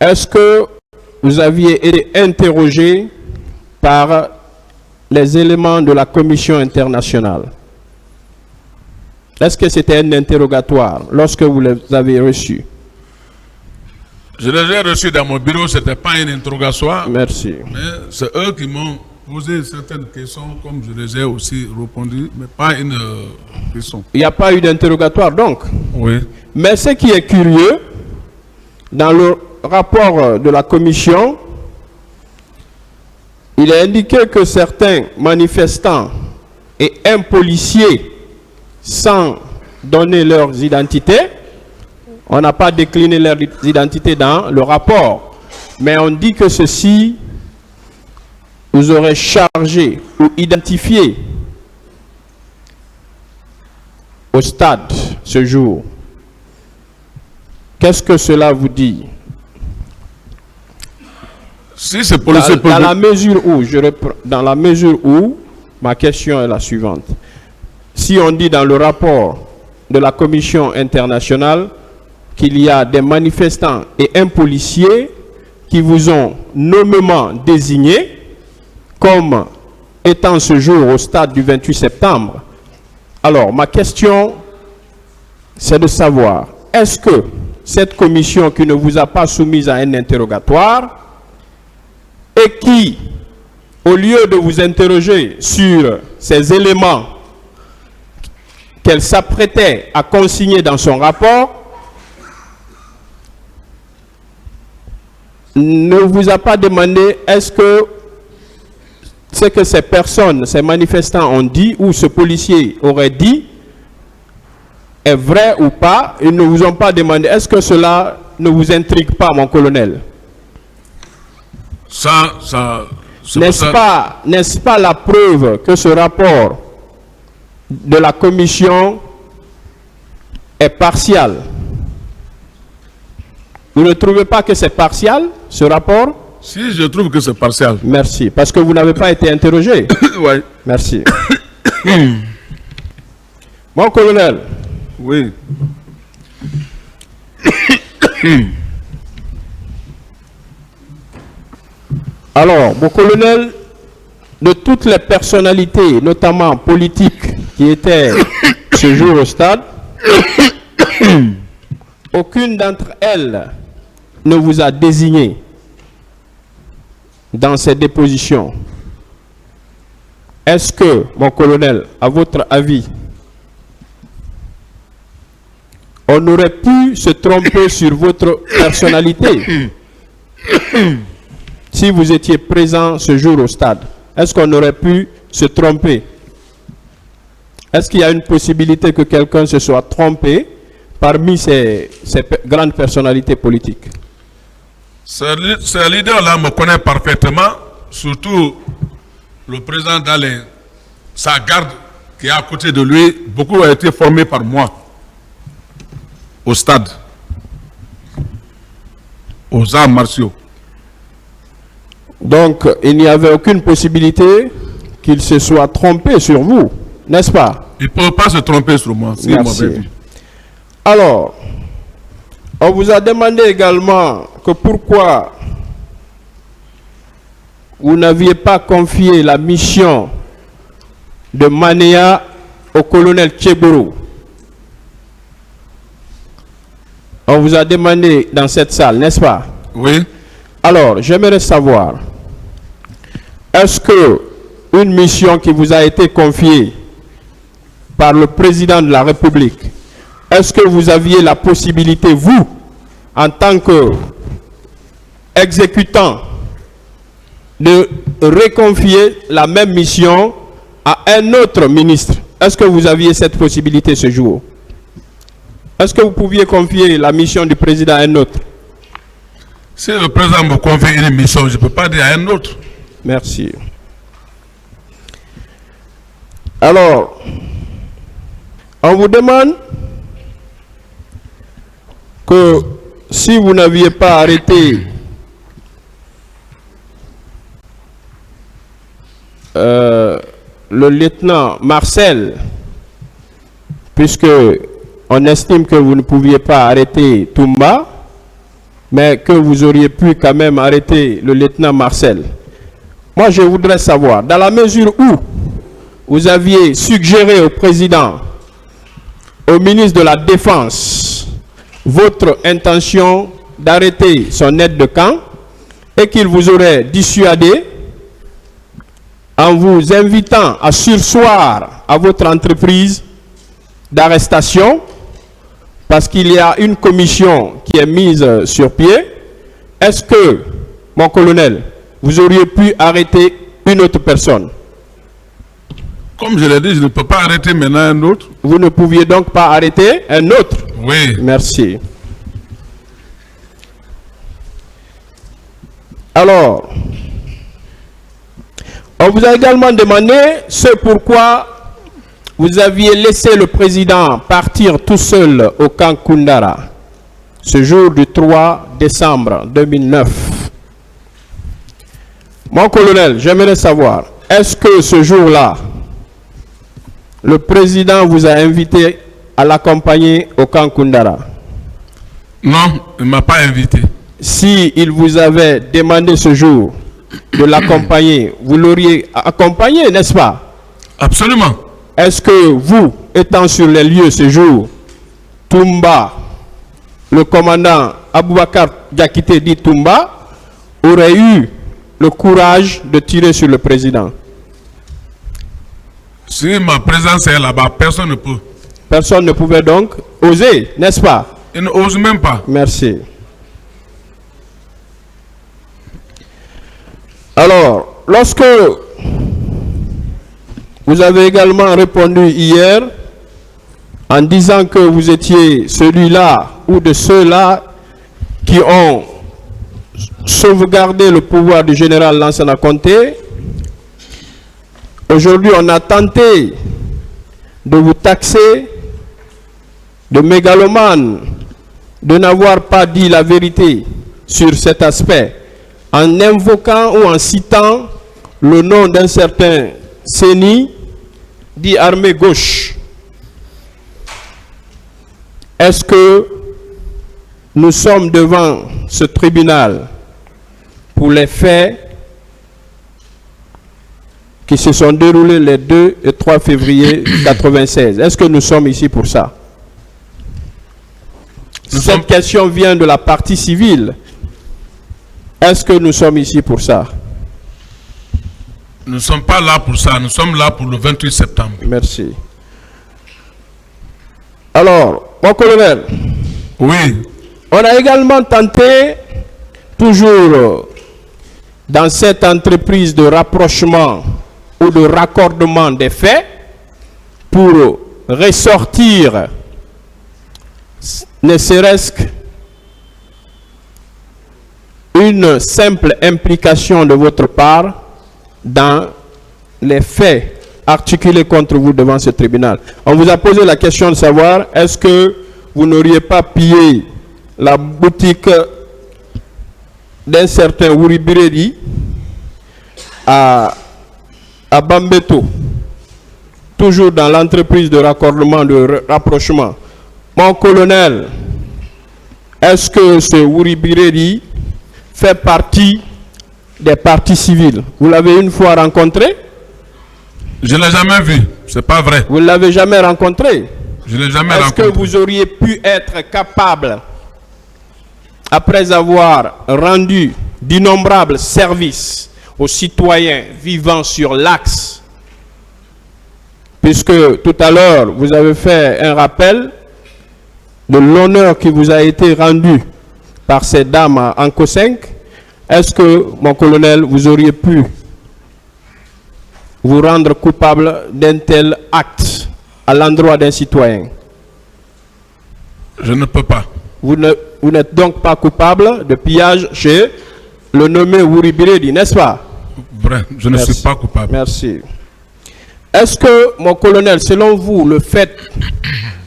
Est-ce que vous aviez été interrogé par les éléments de la commission internationale? Est-ce que c'était un interrogatoire lorsque vous les avez reçus? Je les ai reçus dans mon bureau, ce n'était pas un interrogatoire. Merci. Mais c'est eux qui m'ont posé certaines questions, comme je les ai aussi répondu, mais pas une question. Il n'y a pas eu d'interrogatoire donc? Oui. Mais ce qui est curieux, dans le rapport de la commission, il est indiqué que certains manifestants et un policier, sans donner leurs identités, on n'a pas décliné leurs identités dans le rapport, mais on dit que ceux-ci vous auraient chargé ou identifié au stade ce jour. Qu'est-ce que cela vous dit? Si c'est policier dans la mesure où, dans la mesure où, ma question est la suivante. Si on dit dans le rapport de la commission internationale qu'il y a des manifestants et un policier qui vous ont nommément désigné comme étant ce jour au stade du 28 septembre, alors ma question c'est de savoir, est-ce que cette commission qui ne vous a pas soumise à un interrogatoire et qui, au lieu de vous interroger sur ces éléments qu'elle s'apprêtait à consigner dans son rapport, ne vous a pas demandé est-ce que ce que ces personnes, ces manifestants ont dit ou ce policier aurait dit est vrai ou pas. Ils ne vous ont pas demandé est-ce que cela ne vous intrigue pas, mon colonel? N'est-ce pas la preuve que ce rapport de la commission est partial? Vous ne trouvez pas que c'est partial, ce rapport? Si, je trouve que c'est partial. Merci. Parce que vous n'avez pas été interrogé. Oui. Merci. Mon colonel. Oui. Alors, mon colonel, de toutes les personnalités, notamment politiques, qui étaient ce jour au stade, aucune d'entre elles ne vous a désigné dans ces dépositions. Est-ce que, mon colonel, à votre avis, on aurait pu se tromper sur votre personnalité si vous étiez présent ce jour au stade? Est-ce qu'on aurait pu se tromper? Est-ce qu'il y a une possibilité que quelqu'un se soit trompé parmi ces grandes personnalités politiques? Ce leader-là me connaît parfaitement, surtout le président Dalin, sa garde qui est à côté de lui, beaucoup a été formé par moi au stade, aux arts martiaux. Donc, il n'y avait aucune possibilité qu'il se soit trompé sur vous, n'est-ce pas? Il ne peut pas se tromper sur moi, si merci. m'avait vu. Alors, on vous a demandé également que pourquoi vous n'aviez pas confié la mission de Manéa au colonel Tchéboro. On vous a demandé dans cette salle, n'est-ce pas? Oui. Alors, j'aimerais savoir, est-ce que une mission qui vous a été confiée par le président de la République, est-ce que vous aviez la possibilité, vous, en tant qu'exécutant, de reconfier la même mission à un autre ministre? Est-ce que vous aviez cette possibilité ce jour? Est-ce que vous pouviez confier la mission du président à un autre? Si le président me confie une mission, je ne peux pas dire à un autre. Merci. Alors, on vous demande que si vous n'aviez pas arrêté le lieutenant Marcel, puisque on estime que vous ne pouviez pas arrêter Toumba, mais que vous auriez pu quand même arrêter le lieutenant Marcel. Moi, je voudrais savoir, dans la mesure où vous aviez suggéré au président, au ministre de la Défense, votre intention d'arrêter son aide de camp et qu'il vous aurait dissuadé en vous invitant à surseoir à votre entreprise d'arrestation parce qu'il y a une commission qui est mise sur pied, est-ce que, mon colonel, vous auriez pu arrêter une autre personne? Comme je l'ai dit, je ne peux pas arrêter maintenant un autre. Vous ne pouviez donc pas arrêter un autre? Oui. Merci. Alors, on vous a également demandé ce pourquoi vous aviez laissé le président partir tout seul au camp Koundara, ce jour du 3 décembre 2009. Mon colonel, j'aimerais savoir, est-ce que ce jour-là, le président vous a invité à l'accompagner au camp Koundara? Non, il ne m'a pas invité. Si il vous avait demandé ce jour de l'accompagner, vous l'auriez accompagné, n'est-ce pas? Absolument. Est-ce que vous, étant sur les lieux ce jour, Toumba, le commandant Aboubakar Diakité dit Toumba, aurait eu le courage de tirer sur le président? Si ma présence est là-bas, personne ne peut. Personne ne pouvait donc oser, n'est-ce pas? Il n'ose même pas. Merci. Alors, lorsque vous avez également répondu hier en disant que vous étiez celui-là ou de ceux-là qui ont sauvegardé le pouvoir du général Lansana Conté, aujourd'hui on a tenté de vous taxer de mégalomane, de n'avoir pas dit la vérité sur cet aspect, en invoquant ou en citant le nom d'un certain Séni, dit armée gauche. Est-ce que nous sommes devant ce tribunal pour les faits qui se sont déroulés les 2 et 3 février 1996? Est-ce que nous sommes ici pour ça? Cette question vient de la partie civile. Est-ce que nous sommes ici pour ça? Nous ne sommes pas là pour ça. Nous sommes là pour le 28 septembre. Merci. Alors, mon colonel. Oui. On a également tenté, toujours dans cette entreprise de rapprochement ou de raccordement des faits, pour ressortir, ne serait-ce qu'une simple implication de votre part dans les faits articulés contre vous devant ce tribunal. On vous a posé la question de savoir, est-ce que vous n'auriez pas pillé la boutique d'un certain Wuri Biredi à Bambeto, toujours dans l'entreprise de raccordement, de rapprochement. Mon colonel, est-ce que ce Wuri Biredi fait partie des partis civils? Vous l'avez une fois rencontré? Je ne l'ai jamais vu. C'est pas vrai. Vous ne l'avez jamais rencontré? Je ne l'ai jamais rencontré. Est-ce que vous auriez pu être capable, après avoir rendu d'innombrables services aux citoyens vivant sur l'axe, puisque tout à l'heure vous avez fait un rappel de l'honneur qui vous a été rendu par ces dames à Anko 5, est-ce que, mon colonel, vous auriez pu vous rendre coupable d'un tel acte à l'endroit d'un citoyen? Je ne peux pas. Vous n'êtes donc pas coupable de pillage chez le nommé Wuri Biredi, n'est-ce pas? Vrai, je ne suis pas coupable. Merci. Est-ce que, mon colonel, selon vous, le fait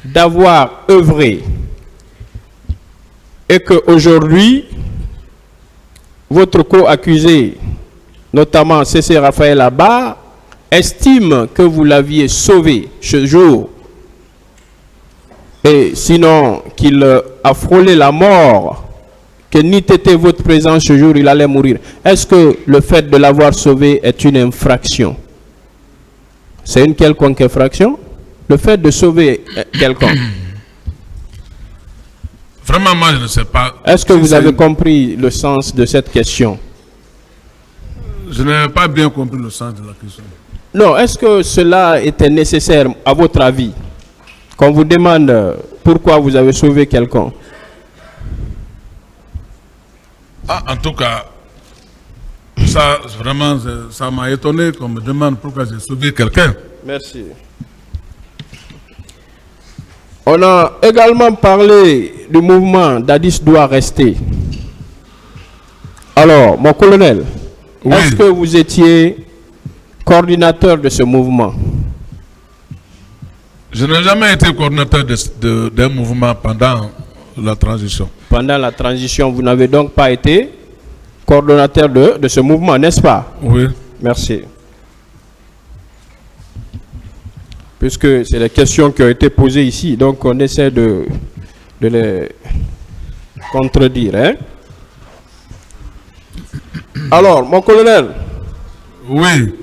d'avoir œuvré et qu'aujourd'hui, votre co-accusé, notamment C.C. Raphaël Abba, estime que vous l'aviez sauvé ce jour, et sinon qu'il a frôlé la mort que n'eût été votre présence ce jour, il allait mourir. Est-ce que le fait de l'avoir sauvé est une infraction? C'est une quelconque infraction? Le fait de sauver quelqu'un. Vraiment, moi, je ne sais pas. Est-ce que vous avez compris le sens de cette question? Je n'ai pas bien compris le sens de la question. Non, est-ce que cela était nécessaire, à votre avis, qu'on vous demande pourquoi vous avez sauvé quelqu'un? Ah, en tout cas, ça, vraiment, ça m'a étonné qu'on me demande pourquoi j'ai sauvé quelqu'un. Merci. On a également parlé du mouvement Dadis doit rester. Alors, mon colonel, oui. Est-ce que vous étiez coordinateur de ce mouvement? Je n'ai jamais été coordinateur d'un mouvement pendant la transition. Pendant la transition, vous n'avez donc pas été coordonnateur de ce mouvement, n'est-ce pas? Oui. Merci. Puisque c'est les questions qui ont été posées ici, donc on essaie de les contredire. Hein? Alors, mon colonel. Oui.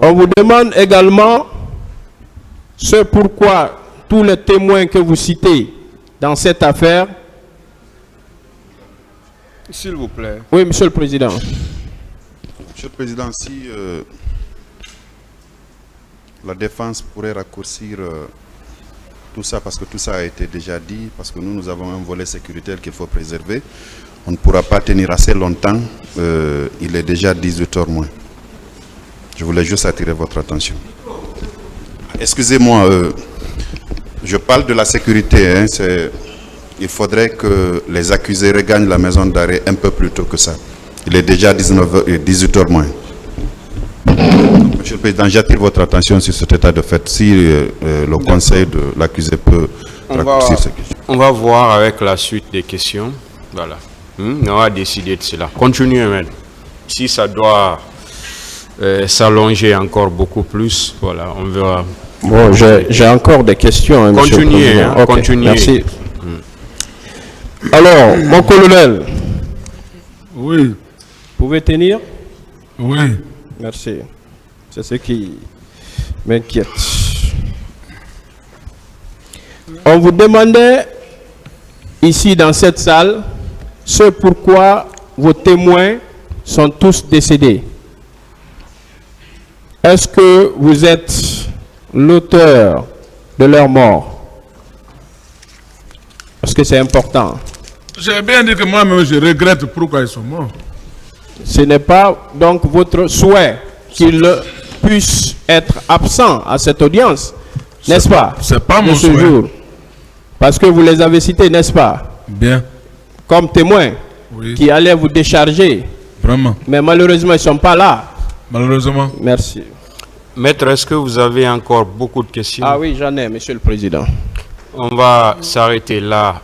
On vous demande également ce pourquoi tous les témoins que vous citez dans cette affaire. S'il vous plaît. Oui, Monsieur le Président. Monsieur le Président, si la défense pourrait raccourcir tout ça, parce que tout ça a été déjà dit, parce que nous avons un volet sécuritaire qu'il faut préserver. On ne pourra pas tenir assez longtemps. Il est déjà 18h moins. Je voulais juste attirer votre attention. Excusez-moi, je parle de la sécurité. Hein, il faudrait que les accusés regagnent la maison d'arrêt un peu plus tôt que ça. Il est déjà 18h moins. Monsieur le Président, j'attire votre attention sur cet état de fait. Si le conseil de l'accusé peut raccourcir ce question. On va voir avec la suite des questions. Voilà. On va décider de cela. Continuez, même. Si ça doit s'allonger encore beaucoup plus, voilà, on verra. Bon, j'ai encore des questions. Hein, continuez, hein, okay, continuez. Merci. Alors, mon colonel. Oui. Vous pouvez tenir? Oui. Merci. C'est ce qui m'inquiète. On vous demandait, ici dans cette salle, ce pourquoi vos témoins sont tous décédés. Est-ce que vous êtes l'auteur de leur mort? Parce que c'est important. J'ai bien dit que moi-même, je regrette pourquoi ils sont morts. Ce n'est pas donc votre souhait qu'ils puissent être absents à cette audience, n'est-ce pas? C'est pas mon ce souhait. Jour. Parce que vous les avez cités, n'est-ce pas? Bien. Comme témoins, oui. Qui allaient vous décharger. Vraiment. Mais malheureusement, ils ne sont pas là. Malheureusement. Merci. Maître, est-ce que vous avez encore beaucoup de questions? Ah oui, j'en ai, Monsieur le Président. On va s'arrêter là